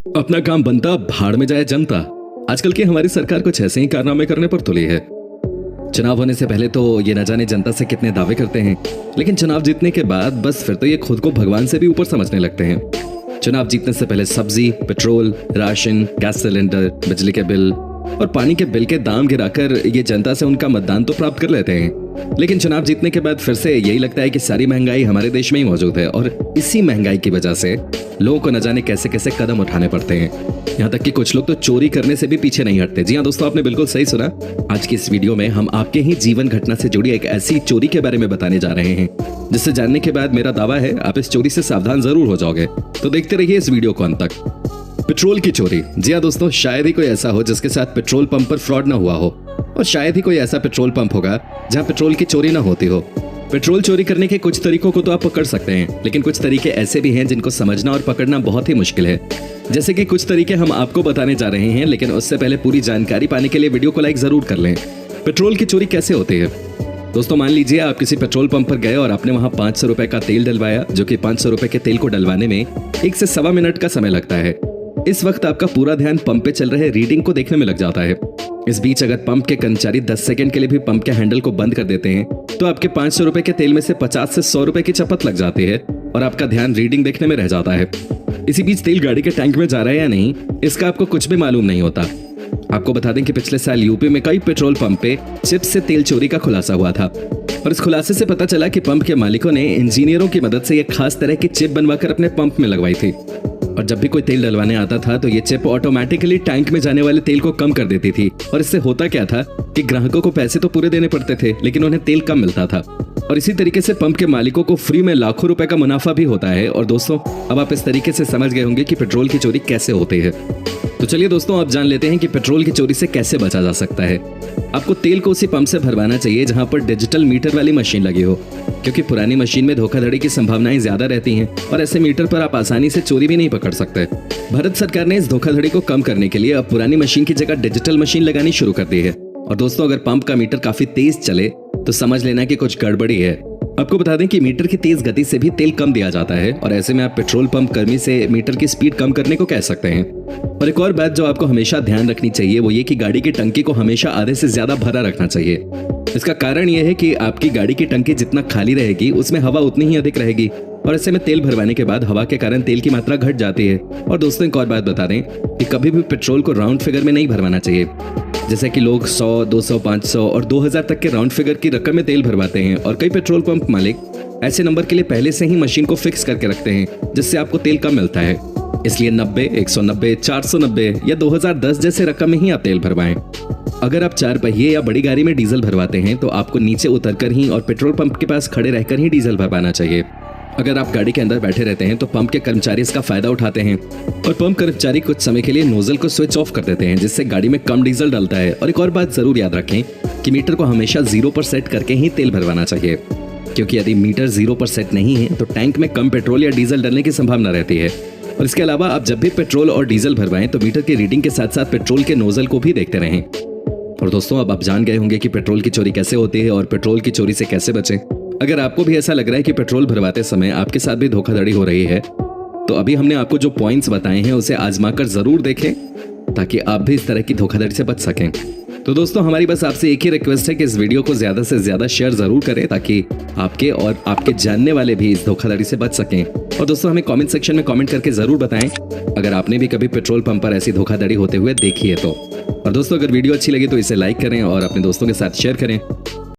अपना काम बनता भाड़ में जाए जनता। आजकल की हमारी सरकार कुछ ऐसे ही कारनामे करने पर तुली है। चुनाव होने से पहले तो ये न जाने जनता से कितने दावे करते हैं, लेकिन चुनाव जीतने के बाद बस फिर तो ये खुद को भगवान से भी ऊपर समझने लगते हैं। चुनाव जीतने से पहले सब्जी, पेट्रोल, राशन, गैस सिलेंडर, बिजली के बिल और पानी के बिल के दाम गिराकर ये जनता से उनका मतदान तो प्राप्त कर लेते हैं, लेकिन चुनाव जीतने के बाद फिर से यही लगता है कि सारी महंगाई हमारे देश में ही मौजूद है और इसी महंगाई की वजह से लोगों को न जाने कैसे कैसे कदम उठाने पड़ते हैं। यहाँ तक कि कुछ लोग तो चोरी करने से भी पीछे नहीं हटते। जी हाँ दोस्तों, आपने बिल्कुल सही सुना। आज की इस वीडियो में हम आपके ही जीवन घटना से जुड़ी एक ऐसी चोरी के बारे में बताने जा रहे हैं जिससे जानने के बाद मेरा दावा है आप इस चोरी से सावधान जरूर हो जाओगे। तो देखते रहिए इस वीडियो को अंत तक। पेट्रोल की चोरी। जी हाँ दोस्तों, शायद ही कोई ऐसा हो जिसके साथ पेट्रोल पंप पर फ्रॉड ना हुआ हो, और शायद ही कोई ऐसा पेट्रोल पंप होगा जहां पेट्रोल की चोरी ना होती हो। पेट्रोल चोरी करने के कुछ तरीकों को तो आप पकड़ सकते हैं, लेकिन कुछ तरीके ऐसे भी हैं जिनको समझना और पकड़ना बहुत ही मुश्किल है। जैसे कि कुछ तरीके हम आपको बताने जा रहे हैं, लेकिन उससे पहले पूरी जानकारी पाने के लिए वीडियो को लाइक जरूर कर लें। पेट्रोल की चोरी कैसे होती है दोस्तों? मान लीजिए आप किसी पेट्रोल पंप पर गए और आपने वहां 500 रुपए का तेल डलवाया, जो कि 500 रुपए के तेल को डलवाने में 1 से सवा मिनट का समय लगता है। इस वक्त आपका पूरा ध्यान पंप पे चल रहे रीडिंग को देखने में लग जाता है। इस बीच अगर पंप के कर्मचारी 10 सेकंड के लिए भी पंप के हैंडल को बंद कर देते हैं तो आपके 500 रुपए के तेल में से 50 से 100 रुपए की चपत लग जाती है और आपका ध्यान रीडिंग देखने में रह जाता है। इसी बीच तेल गाड़ी के टैंक में जा रहा है या नहीं, इसका आपको कुछ भी मालूम नहीं होता। आपको बता दें कि पिछले साल यूपी में कई पेट्रोल पंप पे चिप से तेल चोरी का खुलासा हुआ था, और इस खुलासे से पता चला कि पंप के मालिकों ने इंजीनियरों की मदद से एक खास तरह की चिप बनवाकर अपने पंप में लगवाई थी, और जब भी कोई तेल डलवाने आता था तो ये चिप ऑटोमेटिकली टैंक में जाने वाले तेल को कम कर देती थी। और इससे होता क्या था कि ग्राहकों को पैसे तो पूरे देने पड़ते थे, लेकिन उन्हें तेल कम मिलता था, और इसी तरीके से पंप के मालिकों को फ्री में लाखों रुपए का मुनाफा भी होता है। और दोस्तों, अब आप इस तरीके से समझ गए होंगे कि पेट्रोल की चोरी कैसे होती है। तो चलिए दोस्तों, अब जान लेते हैं कि पेट्रोल की चोरी से कैसे बचा जा सकता है। आपको तेल को उसी पंप से भरवाना चाहिए जहां पर डिजिटल मीटर वाली मशीन लगी हो, क्योंकि पुरानी मशीन में धोखाधड़ी की संभावनाएं ज्यादा रहती हैं और ऐसे मीटर पर आप आसानी से चोरी भी नहीं पकड़ सकते। भारत सरकार ने इस धोखाधड़ी को कम करने के लिए अब पुरानी मशीन की जगह डिजिटल मशीन लगानी शुरू कर दी है। और दोस्तों, अगर पंप का मीटर काफी तेज चले तो समझ लेना कि कुछ गड़बड़ी है। आपको बता दें कि मीटर की तेज गति से भी तेल कम दिया जाता है, और ऐसे में आप पेट्रोल पंप कर्मी से मीटर की स्पीड कम करने को कह सकते हैं। और एक और बात जो आपको हमेशा ध्यान रखनी चाहिए वो ये कि गाड़ी की टंकी को हमेशा आधे से ज्यादा भरा रखना चाहिए। इसका कारण यह है कि आपकी गाड़ी की टंकी जितना खाली रहेगी उसमें हवा उतनी ही अधिक रहेगी, और ऐसे में तेल भरवाने के बाद हवा के कारण तेल की मात्रा घट जाती है। और दोस्तों, एक और बात बता दें कि कभी भी पेट्रोल को राउंड फिगर में नहीं भरवाना चाहिए, जैसे कि लोग 100, 200, 500 और 2000 तक के राउंड फिगर की रकम में तेल भरवाते हैं। और कई पेट्रोल पंप मालिक ऐसे नंबर के लिए पहले से ही मशीन को फिक्स करके रखते हैं, जिससे आपको तेल कम मिलता है। इसलिए 90, 190, 490 या 2010 जैसे रकम में ही आप तेल भरवाएं। अगर आप 4 पहिए या बड़ी गाड़ी में डीजल भरवाते हैं तो आपको नीचे उतरकर ही और पेट्रोल पंप के पास खड़े रहकर ही डीजल भरवाना चाहिए। अगर आप गाड़ी के अंदर बैठे रहते हैं तो पंप के कर्मचारी इसका फायदा उठाते हैं, और पंप कर्मचारी कुछ समय के लिए नोजल को स्विच ऑफ कर देते हैं, जिससे गाड़ी में कम डीजल डलता है। और एक और बात जरूर याद रखें कि मीटर को हमेशा 0 पर सेट करके ही तेल भरवाना चाहिए, क्योंकि यदि मीटर 0 पर सेट नहीं है तो टैंक में कम पेट्रोल या डीजल डलने की संभावना रहती है। और इसके अलावा आप जब भी पेट्रोल और डीजल भरवाएं तो मीटर की रीडिंग के साथ साथ पेट्रोल के नोजल को भी देखते रहें। और दोस्तों, अब आप जान गए होंगे कि पेट्रोल की चोरी कैसे होती है और पेट्रोल की चोरी से कैसे बचें। अगर आपको भी ऐसा लग रहा है कि पेट्रोल भरवाते समय आपके साथ भी धोखाधड़ी हो रही है, तो अभी हमने आपको जो पॉइंट्स बताए हैं उसे आजमाकर जरूर देखें, ताकि आप भी इस तरह की धोखाधड़ी से बच सकें। तो दोस्तों, हमारी बस आपसे एक ही रिक्वेस्ट है कि इस वीडियो को ज्यादा से ज्यादा शेयर जरूर करें, ताकि आपके और आपके जानने वाले भी इस धोखाधड़ी से बच सकें। और दोस्तों, हमें कमेंट सेक्शन में कमेंट करके जरूर बताएं अगर आपने भी कभी पेट्रोल पंप पर ऐसी धोखाधड़ी होते हुए देखी है तो। और दोस्तों, अगर वीडियो अच्छी लगी तो इसे लाइक करें और अपने दोस्तों के साथ शेयर करें।